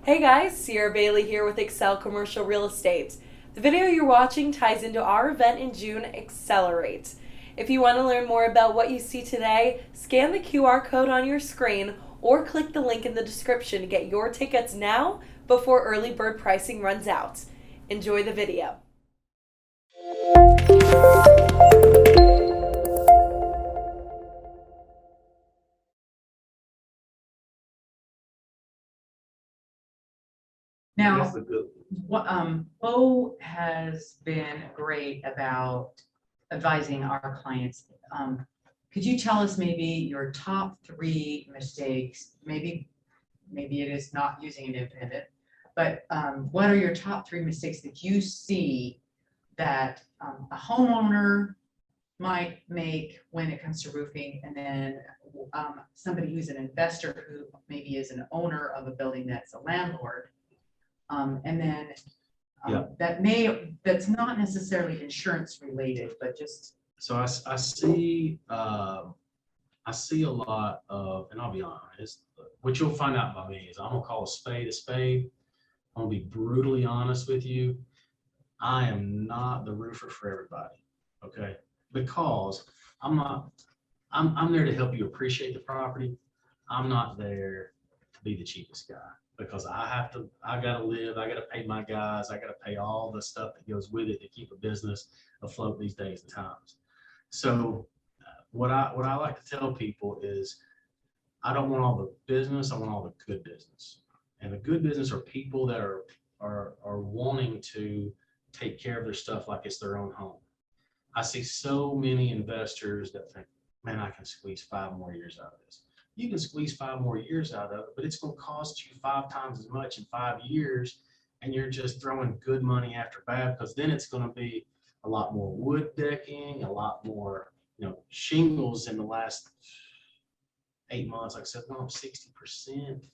Hey guys, Sierra Bailey here with Accel Commercial Real Estate. The video you're watching ties into our event in June, Accelerate. If you want to learn more about what you see today, scan the QR code on your screen or click the link in the description to get your tickets now before early bird pricing runs out. Enjoy the video. Now, That's a good one. Bo has been great about advising our clients. Could you tell us maybe your top three mistakes? Maybe it is not using an independent, but what are your top three mistakes that you see that a homeowner might make when it comes to roofing, and then somebody who's an investor who maybe is an owner of a building that's a landlord? And then Yeah. that's not necessarily insurance related, but just. So I see a lot of, and I'll be honest, what you'll find out by me is I'm gonna call a spade a spade. I'm gonna be brutally honest with you. I am not the roofer for everybody, okay? Because I'm there to help you appreciate the property. I'm not there to be the cheapest guy, because I gotta live, I gotta pay my guys, I gotta pay all the stuff that goes with it to keep a business afloat these days and times. So what I like to tell people is I don't want all the business, I want all the good business. And the good business are people that are wanting to take care of their stuff like it's their own home. I see so many investors that think, man, I can squeeze 5 more years out of this. You can squeeze 5 more years out of it, but it's going to cost you 5 times as much in 5 years. And you're just throwing good money after bad, because then it's going to be a lot more wood decking, a lot more, shingles in the last 8 months. Like I said, gone up 60%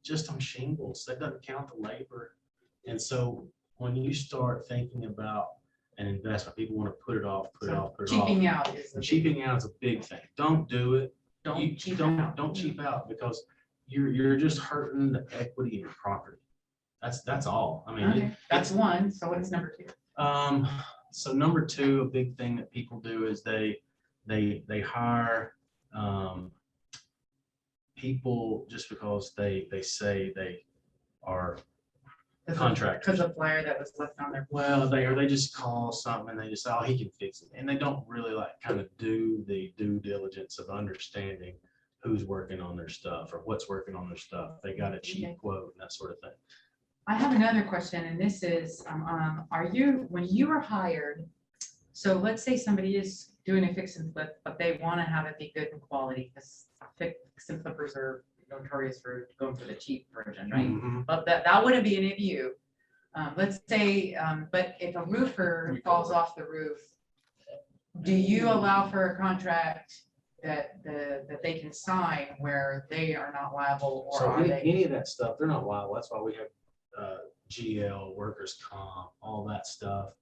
just on shingles. That doesn't count the labor. And so when you start thinking about an investment, people want to put it off. Cheaping out is Cheaping out is a big thing. Don't do it. Don't cheap out. Don't cheap out, because you're just hurting the equity in your property. That's all. I mean, Okay, that's one. So what's number two? So number two, a big thing that people do is they hire people just because they say they are contractors. Because of flyer that was left on their. Well, they just call something and they just, oh, he can fix it, and they don't really kind of do the due diligence of understanding who's working on their stuff or what's working on their stuff. They got a cheap quote and that sort of thing. I have another question, and this is, when you were hired, so let's say somebody is doing a fix and flip, but they want to have it be good and quality, because fix and flippers are notorious for going for the cheap version, right? Mm-hmm. But that wouldn't be any of you. Let's say, but if a roofer falls off the roof, do you allow for a contract that they can sign where they are not liable, or So are they? any of that stuff, they're not liable. That's why we have GL, workers' comp, all that stuff.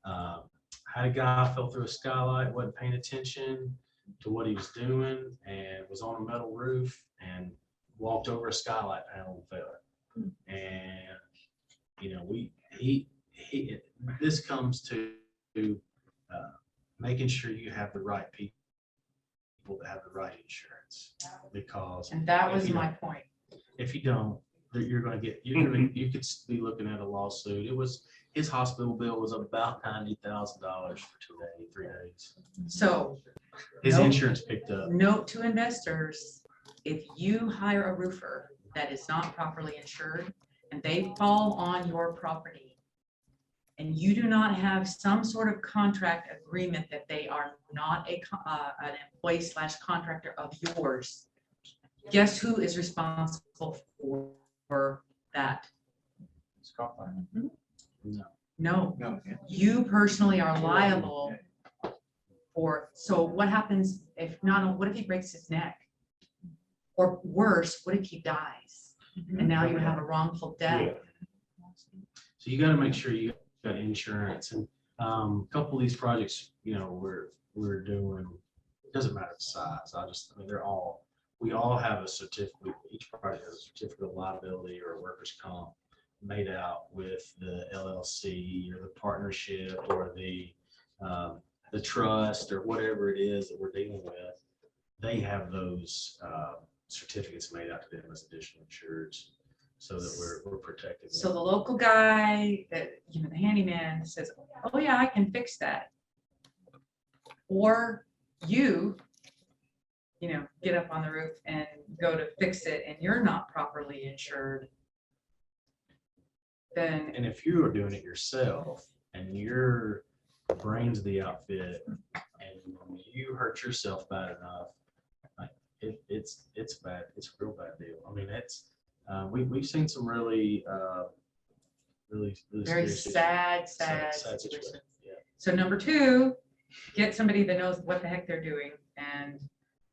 Had a guy fell through a skylight, wasn't paying attention to what he was doing, and was on a metal roof and walked over a skylight panel and fell. And this comes to making sure you have the right people that have the right insurance, because And that was my point. if you don't, you could be looking at a lawsuit. His hospital bill was about $90,000 for 3 days. So His Nope. insurance picked up. note to investors, if you hire a roofer that is not properly insured and they fall on your property, and you do not have some sort of contract agreement that they are not an employee / contractor of yours, guess who is responsible for that? No. No, you personally are liable for. So what happens what if he breaks his neck? Or worse, what if he dies? And now you have a wrongful death. So you got to make sure you got insurance. And a couple of these projects, we're doing, it doesn't matter the size. They're all we all have a certificate, each party has a certificate of liability or workers' comp made out with the LLC or the partnership or the trust or whatever it is that we're dealing with. They have those certificates made out to them as additional insureds so that we're protected. So the local guy that, the handyman says, oh yeah, I can fix that. Or you get up on the roof and go to fix it and you're not properly insured. Then, And if you are doing it yourself and your brain's the outfit and you hurt yourself bad enough, like it's bad. It's a real bad deal. I mean, we've seen some really very serious sad situations. situations. Yeah. So number 2, get somebody that knows what the heck they're doing. And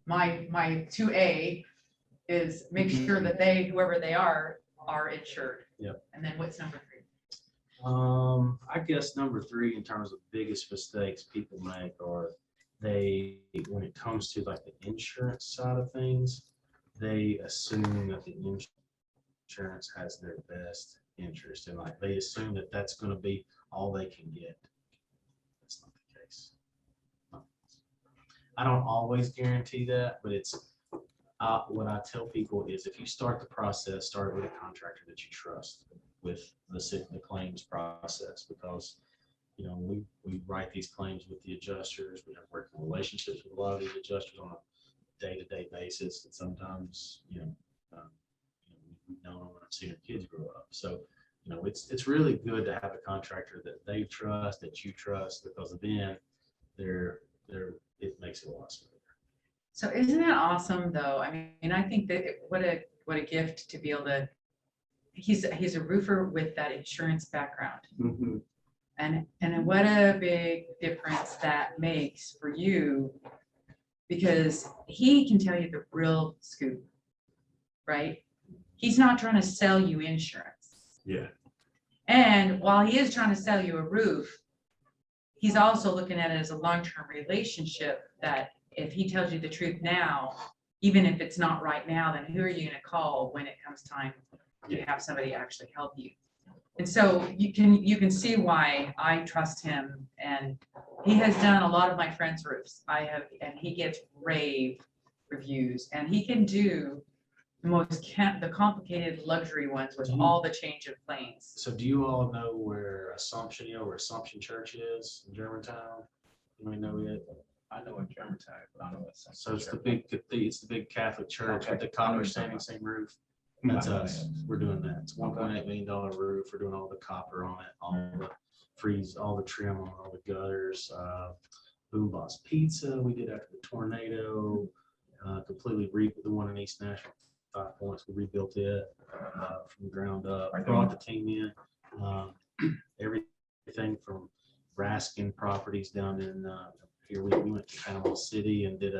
my 2A is make sure that whoever they are insured. Yep. And then what's number 3? I guess number 3 in terms of biggest mistakes people make are when it comes to like the insurance side of things, they assume that the insurance has their best interest and like they assume that that's going to be all they can get. That's not the case. I don't always guarantee that, but it's what I tell people is if you start the process, start with a contractor that you trust with the claims process, because we write these claims with the adjusters. We have working relationships with a lot of these adjusters on a day-to-day basis, and sometimes we've known them and I've seen their kids grow up. So it's really good to have a contractor that they trust, that you trust, because then it makes it a lot smoother. So isn't that awesome though? I mean, I think that what a gift to be able to, he's a roofer with that insurance background. Mm-hmm. And what a big difference that makes for you, because he can tell you the real scoop, right? He's not trying to sell you insurance. Yeah. And while he is trying to sell you a roof, he's also looking at it as a long-term relationship, that if he tells you the truth now, even if it's not right now, then who are you going to call when it comes time to have somebody actually help you? And so you can see why I trust him, and he has done a lot of my friends' roofs. And he gets rave reviews, and he can do the complicated luxury ones with all the change of planes. So do you all know where Assumption Church is in Germantown? You may know it. I know what Germantown, but I don't know what. So it's the big Catholic church with the copper standing seam roof. That's us. We're doing that. It's $1.8 million roof. We're doing all the copper on it, all the freeze, all the trim on all the gutters. Boom Boss Pizza we did after the tornado. Completely the one in East Nashville, 5 Points. We rebuilt it from the ground up. Brought the team in. Everything from Raskin Properties down in here. We went to Panama City and did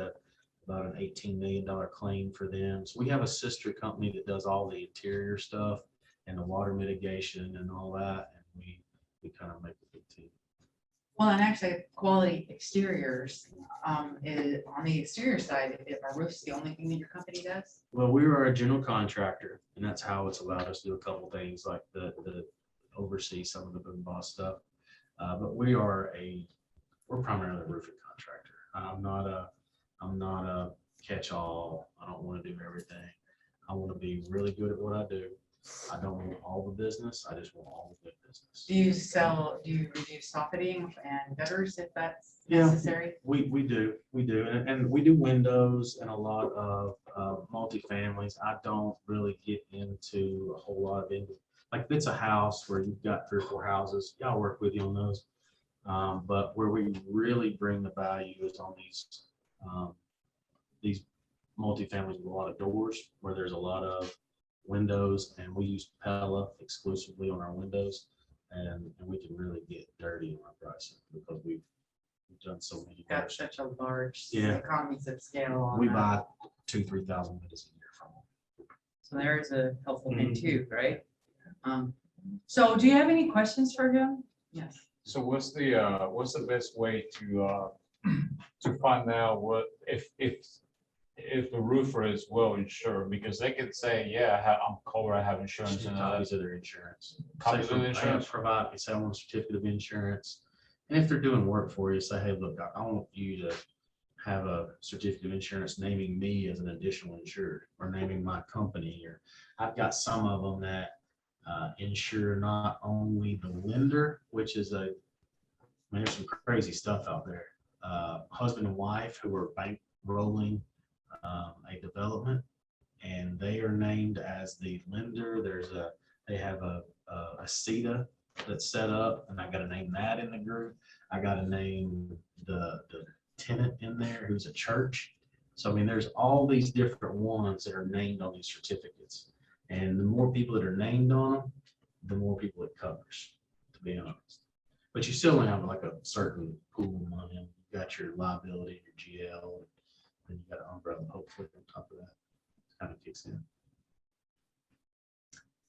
about an $18 million claim for them. So we have a sister company that does all the interior stuff and the water mitigation and all that. And we kind of make a big team. Well, and actually Quality Exteriors, on the exterior side, if our roof's the only thing that your company does? Well, we are a general contractor, and that's how it's allowed us to do a couple things like the oversee some of the Boom Boss stuff. But we're primarily a roofing contractor. I'm not a catch-all. I don't want to do everything. I want to be really good at what I do. I don't want all the business. I just want all the good business. Do you reduce soffitting and gutters if that's necessary? We do. And we do windows and a lot of multifamilies. I don't really get into a whole lot of like if it's a house where you've got 3 or 4 houses, yeah, I'll work with you on those. But where we really bring the value is on these multifamilies with a lot of doors, where there's a lot of windows, and we use Pella exclusively on our windows, and we can really get dirty on our pricing because we've done so many. Got such a large economies of scale on We that. buy 2,000-3,000 windows a year from them. So there's a helpful thing too, right? So do you have any questions for him? Yes. So what's the best way to find out what if if the roofer is well insured, because they could say, yeah, I'm covered, I have insurance and all Copies that. of their insurance. Copies Say of for- insurance? Provide, say I want a certificate of insurance. And if they're doing work for you, say, hey, look, I want you to have a certificate of insurance naming me as an additional insured or naming my company. Or I've got some of them that insure not only the lender, which is I mean, there's some crazy stuff out there. Husband and wife who are bankrolling a development, and they are named as the lender. They have a CETA that's set up, and I got to name that in the group. I got to name the tenant in there who's a church. So I mean, there's all these different ones that are named on these certificates, and the more people that are named on them, the more people it covers, to be honest. But you still have like a certain pool of money. You got your liability, your GL, and you got an umbrella hopefully on top of that. Kind of kicks in.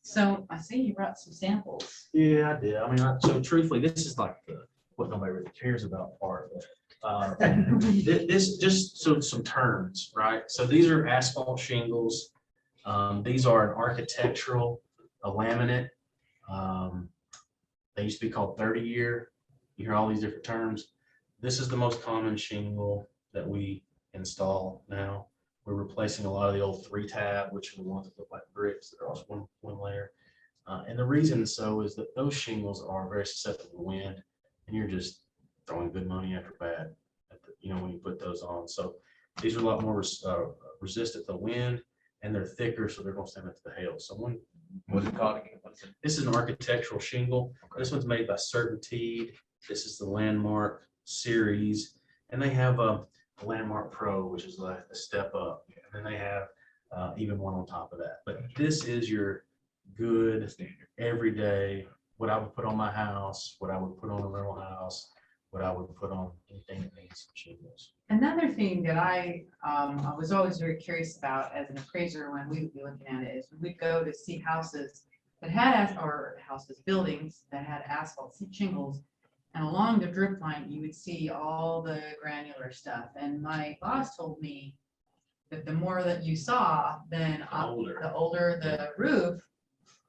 So I see you brought some samples. Yeah, I did. I mean, so truthfully, this is like the what nobody really cares about part of it. This just so some terms, right? So these are asphalt shingles. These are an architectural, a laminate. They used to be called 30-year. You hear all these different terms. This is the most common shingle that we install now. We're replacing a lot of the old 3-tab, which are the ones that look like bricks that are also one layer. And the reason so is that those shingles are very susceptible to wind, and you're just throwing good money after bad, when you put those on. So these are a lot more resistant to wind, and they're thicker, so they're going to stand up to the hail. So What's it called again? this is an architectural shingle. Okay. This one's made by Certainteed. This is the Landmark series, and they have a Landmark Pro, which is like a step up, and then they have even one on top of that. But this is your good everyday, what I would put on my house, what I would put on a rental house, what I would put on anything that needs shingles. Another thing that I was always very curious about as an appraiser when we would be looking at it is we'd go to see houses that had, buildings that had asphalt shingles. And along the drip line, you would see all the granular stuff. And my boss told me that the more that you saw, then the older the roof.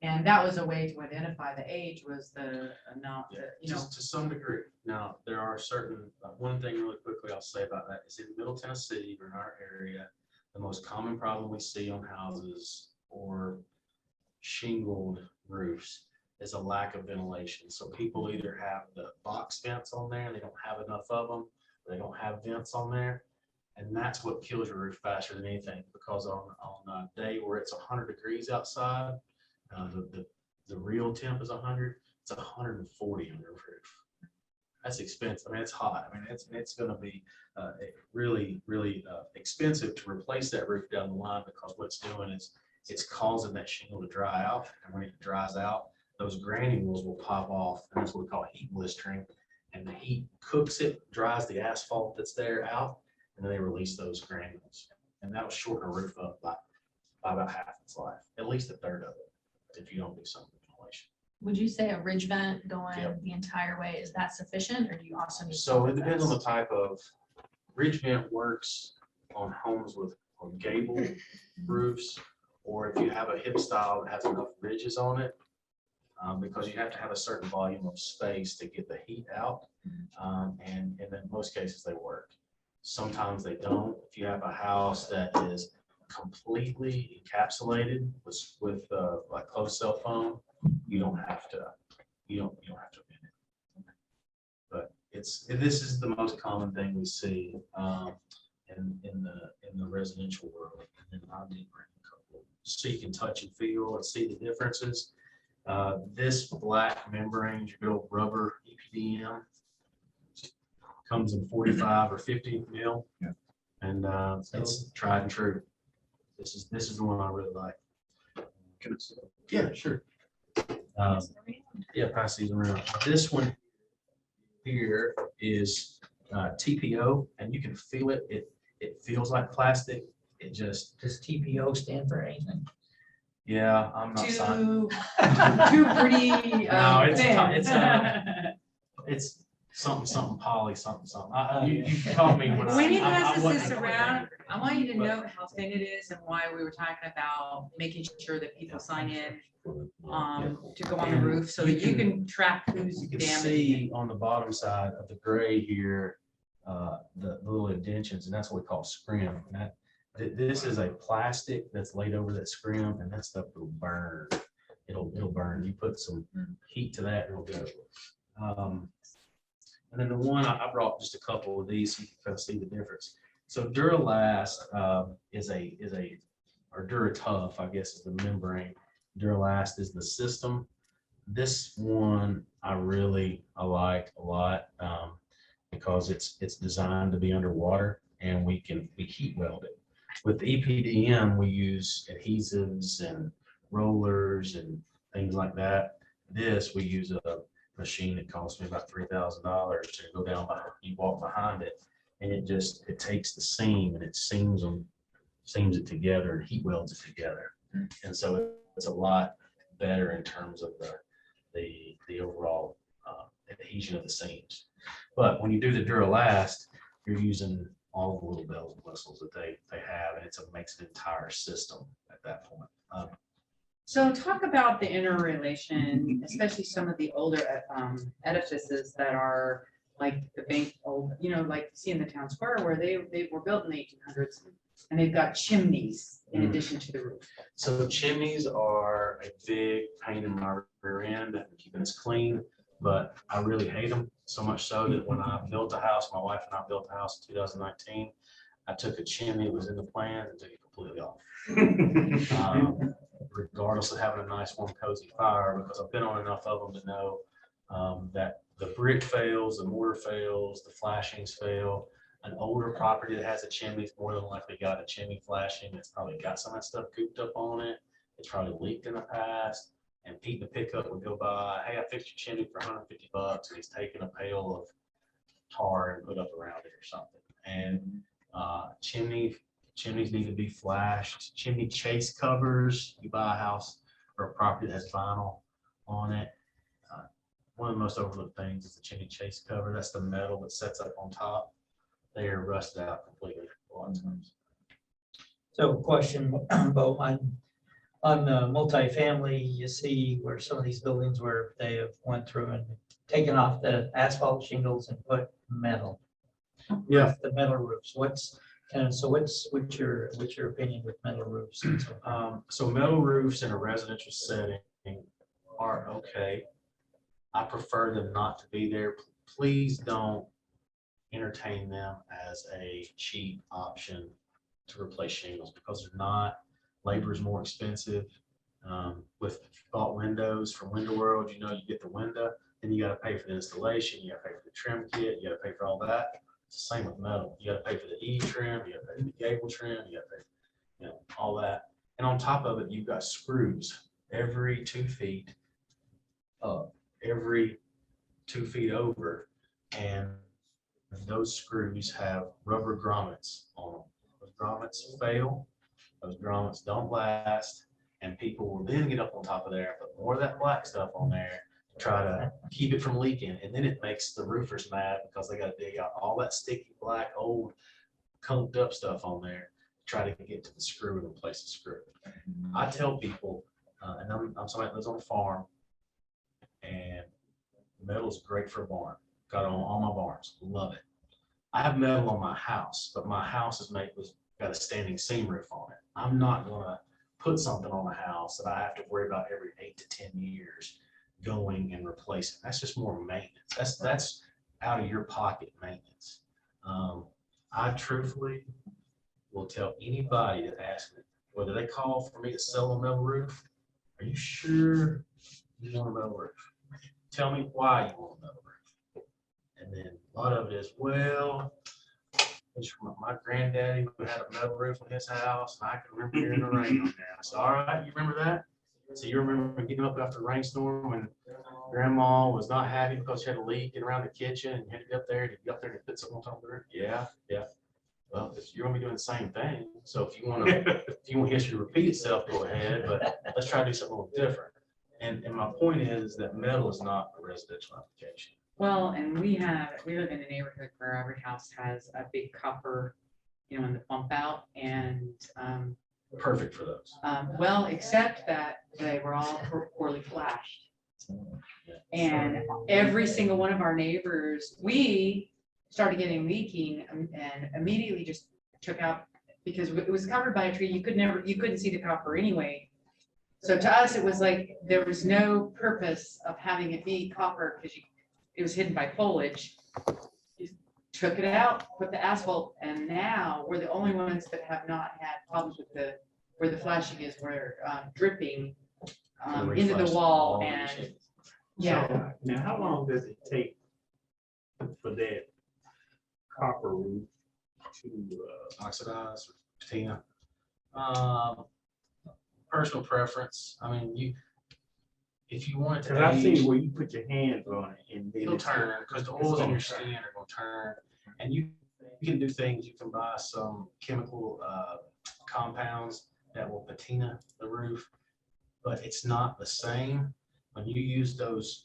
And that was a way to identify the age, was the amount that, Just to some degree. Now, there are certain, one thing really quickly I'll say about that is in Middle Tennessee or in our area, the most common problem we see on houses or shingled roofs is a lack of ventilation. So people either have the box vents on there and they don't have enough of them, or they don't have vents on there. And that's what kills your roof faster than anything, because on a day where it's 100 degrees outside, the real temp is 100, it's 140 on your roof. That's expensive. I mean, it's hot. I mean, it's going to be really expensive to replace that roof down the line, because what's doing is it's causing that shingle to dry out. And when it dries out, those granules will pop off, and that's what we call heat blistering. And the heat cooks it, dries the asphalt that's there out, and then they release those granules. And that will shorten a roof up by about half its life, at least a third of it, if you don't do some ventilation. Would you say a ridge vent going Yep. the entire way, is that sufficient, or do you also need? So it solid depends on the vents? type of ridge vent. Works on homes with on gable roofs, or if you have a hip style that has enough ridges on it, because you have to have a certain volume of space to get the heat out. And in most cases they work. Sometimes they don't. If you have a house that is completely encapsulated with like closed cell foam, you don't have to vent it. But this is the most common thing we see in the residential world. And then I'll bring a couple so you can touch and feel and see the differences. This black membrane, your good old rubber EPDM, comes in 45 or 50 mil. Yeah. And it's tried and true. This is the one I really like. Yeah, sure. Yeah, pass these around. This one here is TPO, and you can feel it. It feels like plastic. It just. Does TPO stand for anything? Yeah, I'm not signing. Too pretty. No, thin. it's something poly, something. You caught me when When it I has wasn't- this around, I want you to But- note how thin it is and why we were talking about making sure that people sign in to go on the And roof so you that you can- can track who's You can damaging see it. on the bottom side of the gray here, the little indentions, and that's what we call scrim. And this is a plastic that's laid over that scrim, and that stuff will burn. It'll burn. You put some heat to that, and it'll go. And then the one I brought just a couple of these so you can kind of see the difference. So Duralast is or Duratough, I guess, is the membrane. Duralast is the system. This one I like a lot because it's designed to be underwater, and we heat weld it. With the EPDM, we use adhesives and rollers and things like that. This, we use a machine that cost me about $3,000 to go down behind. You walk behind it, and it takes the seam and it seams it together and heat welds it together. And so it's a lot better in terms of the overall adhesion of the seams. But when you do the Duralast, you're using all the little bells and whistles that they have, and it makes an entire system at that point. So talk about the interrelation, especially some of the older edifices that are like the bank old, like you see in the town square where they were built in the 1800s, and they've got chimneys in addition to the roof. So chimneys are a big pain in my rear end, keeping us clean, but I really hate them so much so that when I built a house, my wife and I built a house in 2019, I took a chimney that was in the plan and took it completely off. Regardless of having a nice warm cozy fire, because I've been on enough of them to know that the brick fails, the mortar fails, the flashings fail. An older property that has a chimney is more than likely got a chimney flashing. It's probably got some of that stuff cooped up on it. It's probably leaked in the past. And Pete in the pickup would go by, hey, I fixed your chimney for $150, and he's taking a pail of tar and put up around it or something. And chimneys need to be flashed. Chimney chase covers. You buy a house or a property that has vinyl on it. One of the most overlooked things is the chimney chase cover. That's the metal that sets up on top. They are rusted out completely a lot of times. So question about on the multifamily, you see where some of these buildings where they have went through and taken off the asphalt shingles and put metal. Yeah. The metal roofs. What's your opinion with metal roofs? And so on? So metal roofs in a residential setting are okay. I prefer them not to be there. Please don't entertain them as a cheap option to replace shingles, because they're not. Labor is more expensive. With bought windows from Window World, you get the window, then you got to pay for the installation, you got to pay for the trim kit, you got to pay for all that. It's the same with metal. You got to pay for the E trim, you got to pay for the gable trim, you got to pay, all that. And on top of it, you've got screws every 2 feet up, every 2 feet over, and those screws have rubber grommets on them. Those grommets fail. Those grommets don't last, and people will then get up on top of there, put more of that black stuff on there to try to keep it from leaking. And then it makes the roofers mad because they got to dig out all that sticky black, old, conked up stuff on there to try to get to the screw and replace the screw. I tell people, and I'm somebody that lives on a farm, and metal is great for a barn. Got it on all my barns, love it. I have metal on my house, but my house is got a standing seam roof on it. I'm not gonna put something on a house that I have to worry about every 8 to 10 years going and replacing. That's just more maintenance. That's out of your pocket maintenance. I truthfully will tell anybody that asks me, whether they call for me to sell a metal roof, are you sure you want a metal roof? Tell me why you want a metal roof. And then a lot of it is, well, it's from my granddaddy who had a metal roof on his house, and I can remember hearing the rain on there. I said, all right, you remember that? So you remember getting up after a rainstorm when grandma was not happy because she had a leak around the kitchen, and you had to get up there and put something on top of the roof? Yeah. Well, you're gonna be doing the same thing. So if you want history to repeat itself, go ahead, but let's try to do something a little different. And my point is that metal is not a residential application. Well, and we live in a neighborhood where every house has a big copper, in the bump out and, Perfect for those. well, except that they were all poorly flashed. And every single one of our neighbors, we started getting leaking and immediately just took out, because it was covered by a tree, you couldn't see the copper anyway. So to us, it was like, there was no purpose of having it be copper because it was hidden by foliage. You took it out, put the asphalt, and now we're the only ones that have not had problems with where the flashing is, where dripping into the wall and, yeah. So, now, how long does it take for that copper roof to, Oxidize or patina. Personal preference. I mean, if you want it to cause I've age, seen where you put your hands on it and then it'll it's turn, because the it's oils in gonna your turn. skin are gonna turn. And you can do things, you can buy some chemical compounds that will patina the roof, but it's not the same. When you use those,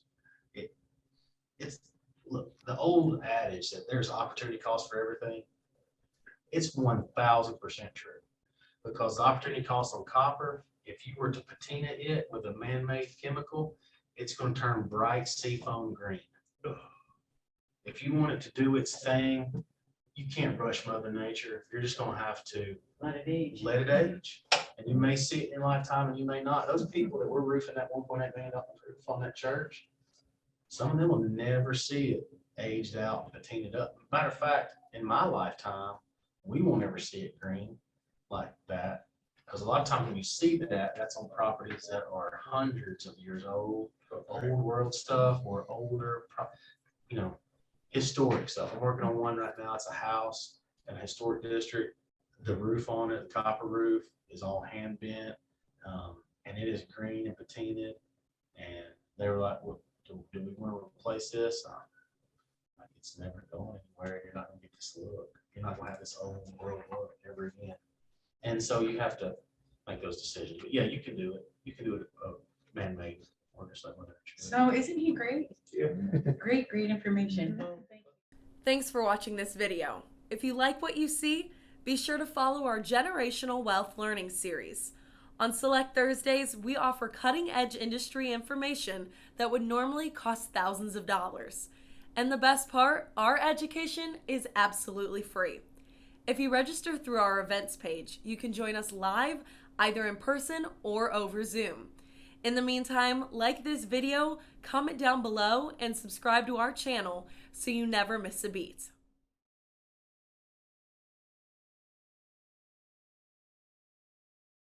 it's, look, the old adage that there's opportunity cost for everything, it's 1000% true. Because the opportunity cost on copper, if you were to patina it with a man-made chemical, it's going to turn bright seafoam green. If you want it to do its thing, you can't rush Mother Nature. You're just going to have to Let it age. let it age. And you may see it in your lifetime and you may not. Those people that were roofing that $1.8 million roof on that church, some of them will never see it aged out, patinaed up. Matter of fact, in my lifetime, we won't ever see it green like that. Because a lot of times when you see that, that's on properties that are hundreds of years old, world stuff or older, historic stuff. I'm working on one right now. It's a house in a historic district. The roof on it, the copper roof, is all hand bent, and it is green and patinaed. And they were like, well, do we want to replace this? Like, it's never going anywhere. You're not going to get this look. You're not going to have this old world look ever again. And so you have to make those decisions. But yeah, you can do it. You can do it man-made or just like Mother Nature. So isn't he great? Yeah. Great information. Thanks for watching this video. If you like what you see, be sure to follow our Generational Wealth Learning series. On select Thursdays, we offer cutting-edge industry information that would normally cost thousands of dollars. And the best part, our education is absolutely free. If you register through our events page, you can join us live, either in person or over Zoom. In the meantime, like this video, comment down below, and subscribe to our channel so you never miss a beat.